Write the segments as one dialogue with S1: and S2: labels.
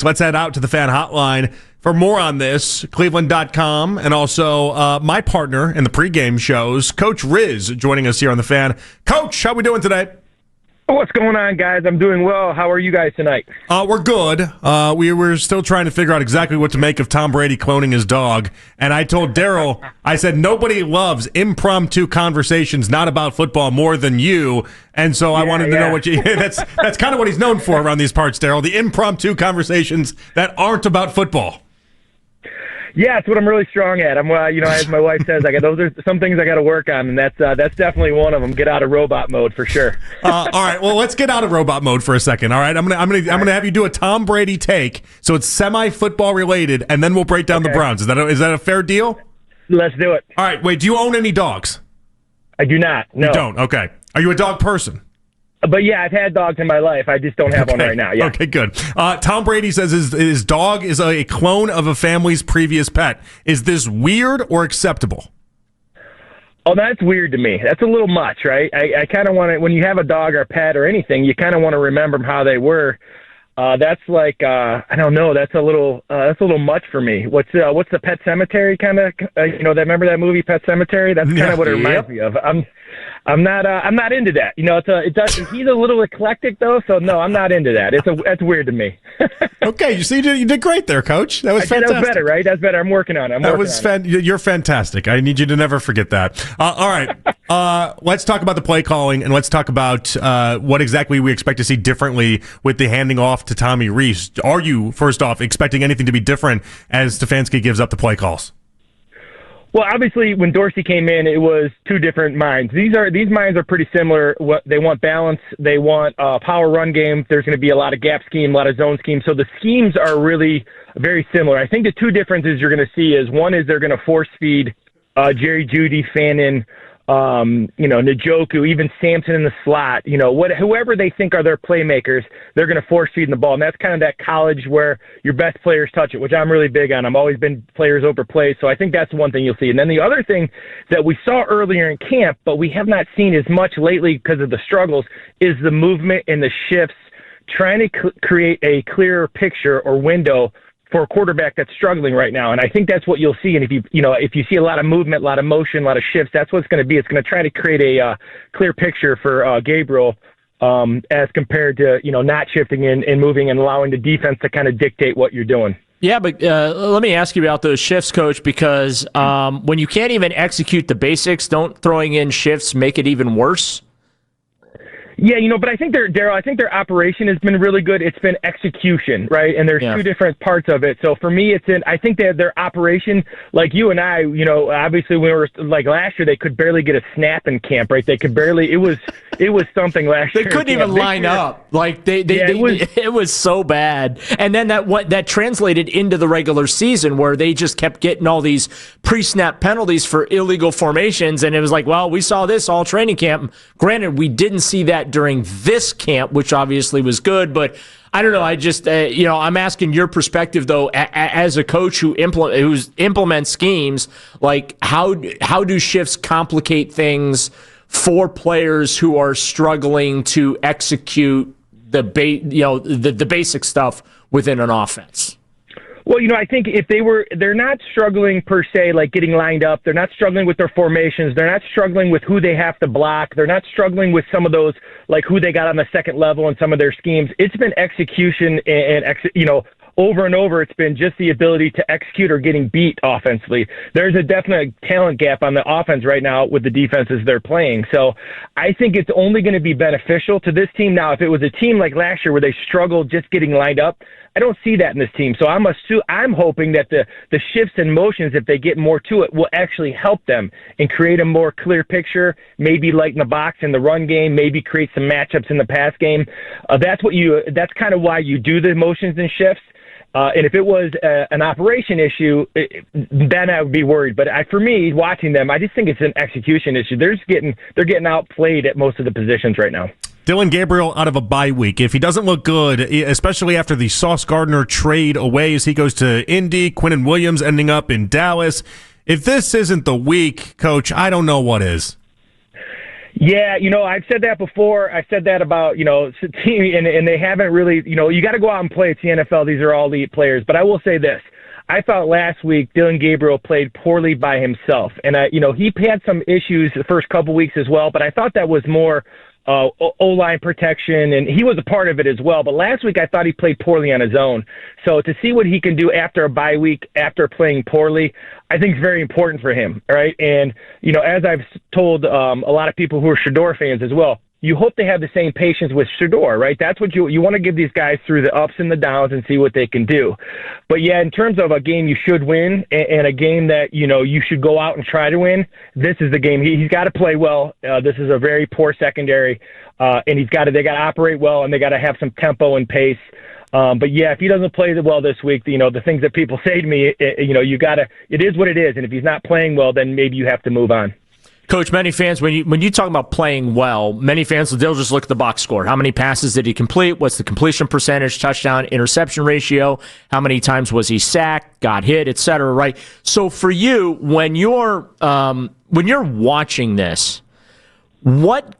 S1: So let's head out to the fan hotline for more on this. Cleveland.com and also my partner in the pregame shows, Coach Riz, joining us here on the Fan. Coach, how we doing today?
S2: What's going on, guys? I'm doing well. How are you guys tonight?
S1: We're good. We're still trying to figure out exactly what to make of Tom Brady cloning his dog. And I told Daryl, I said, nobody loves impromptu conversations not about football more than you. And so I wanted to know what you... That's kind of what he's known for around these parts, Daryl, the impromptu conversations that aren't about football.
S2: Yeah, it's what I'm really strong at. I'm, as my wife says, those are some things I got to work on, and that's definitely one of them. Get out of robot mode for sure.
S1: All right, well, let's get out of robot mode for a second. All right, I'm gonna have you do a Tom Brady take, so it's semi-football related, and then we'll break down the Browns. Is that a fair deal?
S2: Let's do it.
S1: All right, wait. Do you own any dogs?
S2: I do not. No.
S1: You don't. Okay. Are you a dog person?
S2: But yeah, I've had dogs in my life. I just don't have one right now. Yeah.
S1: Okay, good. Tom Brady says his dog is a clone of a family's previous pet. Is this weird or acceptable?
S2: Oh, that's weird to me. That's a little much, right? I kind of want to, when you have a dog or a pet or anything, you kind of want to remember how they were. That's like, I don't know. That's a little much for me. What's the Pet Cemetery kind of? Remember that movie Pet Cemetery? That's kind of what it reminds me of. I'm not into that. He's a little eclectic though, so no, I'm not into that. That's weird to me.
S1: Okay, you see, you did great there, Coach. That was fantastic.
S2: That was better, right? That's better. I'm working on it.
S1: You're fantastic. I need you to never forget that. All right, let's talk about the play calling and let's talk about what exactly we expect to see differently with the handing off to Tommy Rees. Are you, first off, expecting anything to be different as Stefanski gives up the play calls?
S2: Well, obviously, when Dorsey came in, it was two different minds. These minds are pretty similar. They want balance. They want power run game. There's going to be a lot of gap scheme, a lot of zone scheme. So the schemes are really very similar. I think the two differences you're going to see is one is they're going to force feed Jerry Jeudy, Fannin, Njoku, even Sampson in the slot, whoever they think are their playmakers, they're going to force feed the ball. And that's kind of that college where your best players touch it, which I'm really big on. I've always been players over plays. So I think that's one thing you'll see. And then the other thing that we saw earlier in camp, but we have not seen as much lately because of the struggles, is the movement and the shifts, trying to create a clearer picture or window for a quarterback that's struggling right now. And I think that's what you'll see. And if you see a lot of movement, a lot of motion, a lot of shifts, that's what it's going to be. It's going to try to create a clear picture for Gabriel as compared to, not shifting and moving and allowing the defense to kind of dictate what you're doing.
S3: Yeah, but let me ask you about those shifts, Coach, because when you can't even execute the basics, don't throwing in shifts make it even worse?
S2: Yeah, but I think their operation has been really good. It's been execution, right? And there's two different parts of it. So for me, I think that their operation, like you and I, obviously when we were like last year, they could barely get a snap in camp, right? They could barely, it was something last year.
S3: They couldn't even line up. Like it was so bad. And then that translated into the regular season where they just kept getting all these pre-snap penalties for illegal formations. And it was like, well, we saw this all training camp. Granted, we didn't see that during this camp, which obviously was good, but I don't know. I just, I'm asking your perspective though, as a coach who implements schemes. Like, how do shifts complicate things for players who are struggling to execute the basic stuff within an offense?
S2: Well, I think if they're not struggling per se, like getting lined up. They're not struggling with their formations. They're not struggling with who they have to block. They're not struggling with some of those, like who they got on the second level and some of their schemes. It's been execution and over and over, it's been just the ability to execute or getting beat offensively. There's a definite talent gap on the offense right now with the defenses they're playing. So I think it's only going to be beneficial to this team. Now, if it was a team like last year where they struggled just getting lined up, I don't see that in this team. So I'm hoping that the shifts and motions, if they get more to it, will actually help them and create a more clear picture, maybe lighten the box in the run game, maybe create some matchups in the pass game. That's kind of why you do the motions and shifts. And if it was an operation issue, then I would be worried. But for me, watching them, I just think it's an execution issue. They're getting outplayed at most of the positions right now.
S1: Dillon Gabriel out of a bye week. If he doesn't look good, especially after the Sauce Gardner trade away as he goes to Indy, Quinnen Williams ending up in Dallas, if this isn't the week, Coach, I don't know what is.
S2: Yeah, I've said that before. I said that about, team, and they haven't really, you got to go out and play. It's the NFL. These are all elite players. But I will say this. I thought last week Dillon Gabriel played poorly by himself. And, he had some issues the first couple weeks as well, but I thought that was more O-line protection, and he was a part of it as well. But last week I thought he played poorly on his own. So to see what he can do after a bye week, after playing poorly, I think is very important for him, right? And, as I've told a lot of people who are Shedeur fans as well, you hope they have the same patience with Shedeur, right? That's what you want to give these guys through the ups and the downs and see what they can do. But yeah, in terms of a game you should win and a game that, you should go out and try to win, this is the game. He's got to play well. This is a very poor secondary, and they got to operate well, and they got to have some tempo and pace. But yeah, if he doesn't play well this week, the things that people say to me, it is what it is. And if he's not playing well, then maybe you have to move on.
S3: Coach, many fans, when you talk about playing well, many fans, they'll just look at the box score. How many passes did he complete? What's the completion percentage, touchdown, interception ratio? How many times was he sacked, got hit, et cetera, right? So for you, when you're watching this, what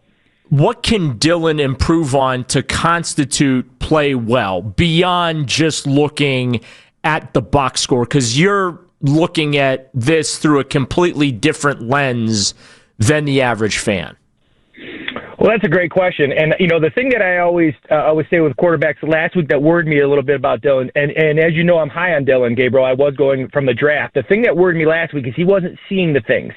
S3: can Dillon improve on to constitute play well beyond just looking at the box score? Because you're looking at this through a completely different lens than the average fan.
S2: Well, that's a great question. And, the thing that I always say with quarterbacks last week that worried me a little bit about Dillon, and as you know, I'm high on Dillon Gabriel. I was going from the draft. The thing that worried me last week is he wasn't seeing the things.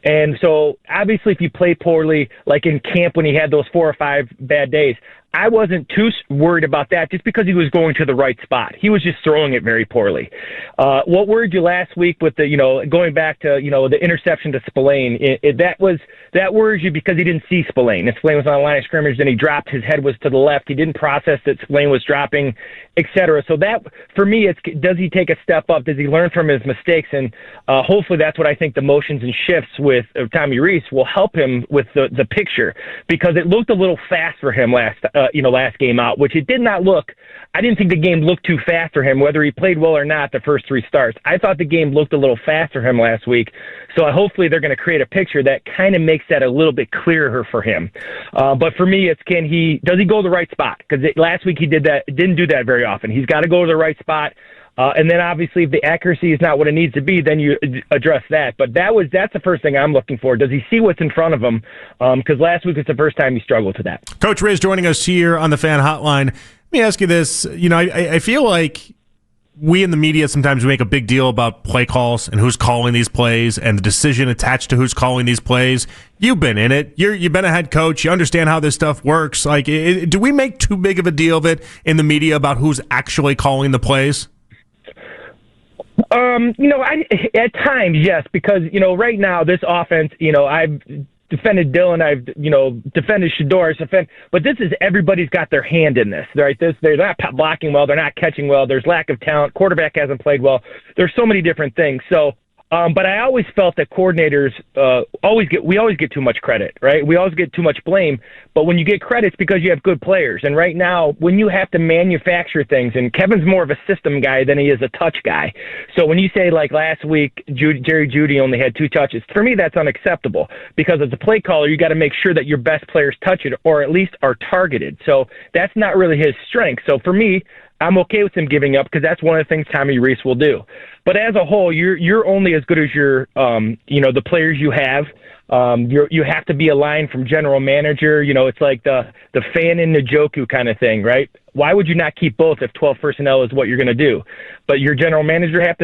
S2: And so, obviously, if you play poorly, like in camp when he had those 4 or 5 bad days, I wasn't too worried about that just because he was going to the right spot. He was just throwing it very poorly. What worried you last week with the, going back to, the interception to Spillane, that worries you because he didn't see Spillane. And Spillane was on the line of scrimmage, then he dropped, his head was to the left. He didn't process that Spillane was dropping, etc. So that, for me, does he take a step up? Does he learn from his mistakes? And hopefully that's what I think the motions and shifts with Tommy Rees will help him with the picture, because it looked a little fast for him last game out, which it did not look. I didn't think the game looked too fast for him, whether he played well or not the first 3 starts. I thought the game looked a little fast for him last week. So hopefully they're going to create a picture that kind of makes that a little bit clearer for him. But for me, it's does he go to the right spot? Because last week he didn't do that very often. He's got to go to the right spot. And then obviously if the accuracy is not what it needs to be, then you address that. But that's the first thing I'm looking for. Does he see what's in front of him? Because last week was the first time he struggled to that.
S1: Coach Riz joining us here on the Fan Hotline. Let me ask you this. I feel like we in the media sometimes make a big deal about play calls and who's calling these plays and the decision attached to who's calling these plays. You've been in it. You've been a head coach. You understand how this stuff works. Like, do we make too big of a deal of it in the media about who's actually calling the plays?
S2: At times, yes, because, right now this offense, I've defended Dillon, I've, defended Shedeur, but this is, everybody's got their hand in this, right? They're not blocking well, they're not catching well, there's lack of talent, quarterback hasn't played well, there's so many different things. So, but I always felt that coordinators we always get too much credit, right? We always get too much blame. But when you get credit, it's because you have good players. And right now, when you have to manufacture things, and Kevin's more of a system guy than he is a touch guy. So when you say, like last week, Jerry Jeudy only had 2 touches, for me that's unacceptable, because as a play caller, you got to make sure that your best players touch it or at least are targeted. So that's not really his strength. So for me, I'm okay with him giving up because that's one of the things Tommy Rees will do. But as a whole, you're only as good as your the players you have. You have to be aligned from general manager. It's like the fan in Njoku kind of thing, right? Why would you not keep both if 12 personnel is what you're going to do? But your general manager has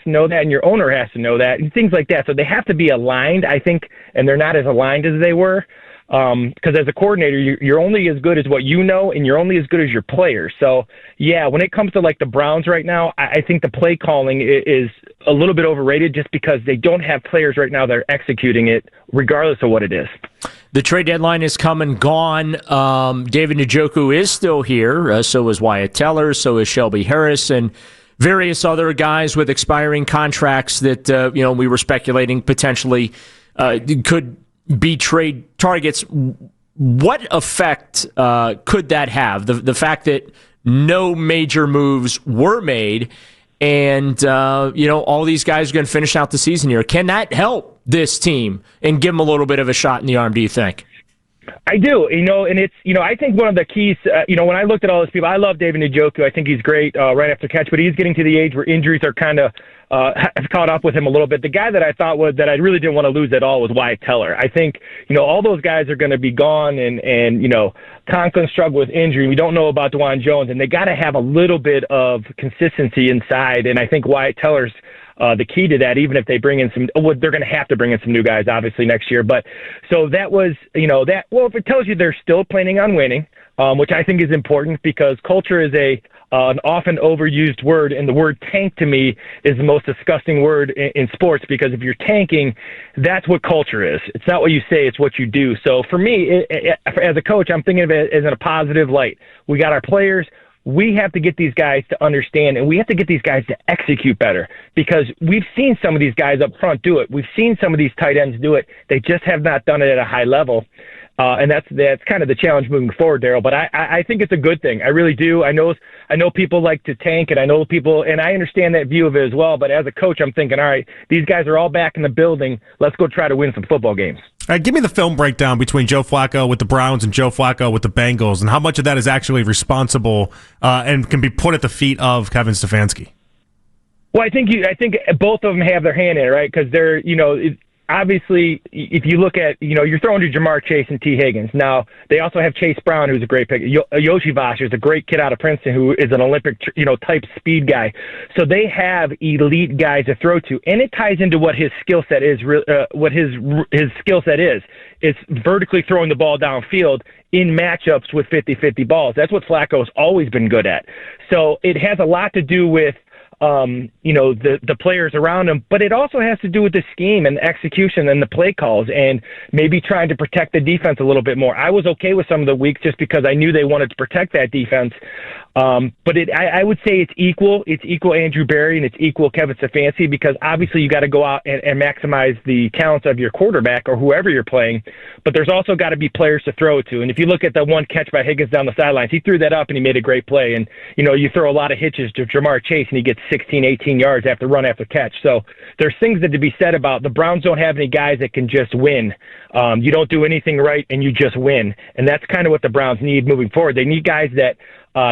S2: to know that, and your owner has to know that, and things like that. So they have to be aligned, I think, and they're not as aligned as they were. Because as a coordinator, you're only as good as what you know, and you're only as good as your players. So, yeah, when it comes to like the Browns right now, I think the play calling is a little bit overrated just because they don't have players right now that are executing it, regardless of what it is.
S3: The trade deadline is come and gone. David Njoku is still here. So is Wyatt Teller. So is Shelby Harris and various other guys with expiring contracts that we were speculating potentially could be trade targets. What effect could that have? The fact that no major moves were made, and all these guys are going to finish out the season here. Can that help this team and give them a little bit of a shot in the arm, do you think?
S2: I do, and it's, I think one of the keys, when I looked at all those people, I love David Njoku. I think he's great right after catch, but he's getting to the age where injuries are kind of have caught up with him a little bit. The guy that I thought that I really didn't want to lose at all was Wyatt Teller. I think, all those guys are going to be gone, and Conklin struggled with injury. We don't know about DeJuan Jones, and they got to have a little bit of consistency inside, and I think Wyatt Teller's the key to that, even if they bring in they're going to have to bring in some new guys, obviously, next year. But so that was, if it tells you they're still planning on winning, which I think is important because culture is an often overused word, and the word tank to me is the most disgusting word in sports because if you're tanking, that's what culture is. It's not what you say, it's what you do. So for me, as a coach, I'm thinking of it as in a positive light. We got our players. We have to get these guys to understand, and we have to get these guys to execute better because we've seen some of these guys up front do it. We've seen some of these tight ends do it. They just have not done it at a high level. And that's kind of the challenge moving forward, Daryl. But I think it's a good thing. I really do. I know people like to tank, and I know people, and I understand that view of it as well. But as a coach, I'm thinking, all right, these guys are all back in the building. Let's go try to win some football games.
S1: All right, give me the film breakdown between Joe Flacco with the Browns and Joe Flacco with the Bengals, and how much of that is actually responsible and can be put at the feet of Kevin Stefanski.
S2: Well, I think both of them have their hand in it, right? Because they're, obviously, if you look at, you're throwing to Jamar Chase and T. Higgins. Now, they also have Chase Brown, who's a great pick. Yoshi Vosh is a great kid out of Princeton who is an Olympic, type speed guy. So they have elite guys to throw to, and it ties into what his skill set is. What his skill set is. It's vertically throwing the ball downfield in matchups with 50-50 balls. That's what Flacco's always been good at. So it has a lot to do with the players around him, but it also has to do with the scheme and the execution and the play calls and maybe trying to protect the defense a little bit more. I was okay with some of the weeks just because I knew they wanted to protect that defense. But I would say it's equal. It's equal Andrew Berry and it's equal Kevin Stefanski because obviously you got to go out and maximize the talents of your quarterback or whoever you're playing. But there's also got to be players to throw to. And if you look at the one catch by Higgins down the sidelines, he threw that up and he made a great play. And, you throw a lot of hitches to Jamar Chase and he gets 16, 18 yards after run after catch. So there's things that to be said about the Browns don't have any guys that can just win. You don't do anything right and you just win. And that's kind of what the Browns need moving forward. They need guys that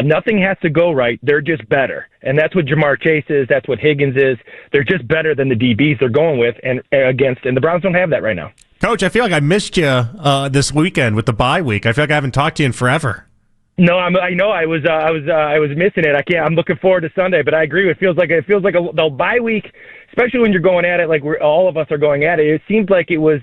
S2: nothing has to go right. They're just better. And that's what Jamar Chase is. That's what Higgins is. They're just better than the DBs they're going with and against. And the Browns don't have that right now.
S1: Coach, I feel like I missed you this weekend with the bye week. I feel like I haven't talked to you in forever.
S2: No, I know I was missing it. I'm looking forward to Sunday, but I agree. It feels like the bye week, especially when you're going at it like all of us are going at it. It seems like it was.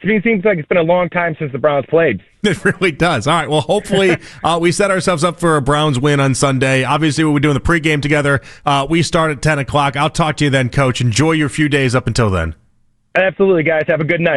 S2: It seems like it's been a long time since the Browns played.
S1: It really does. All right. Well, hopefully we set ourselves up for a Browns win on Sunday. Obviously, we're doing the pregame together. We start at 10 o'clock. I'll talk to you then, Coach. Enjoy your few days up until then.
S2: Absolutely, guys. Have a good night.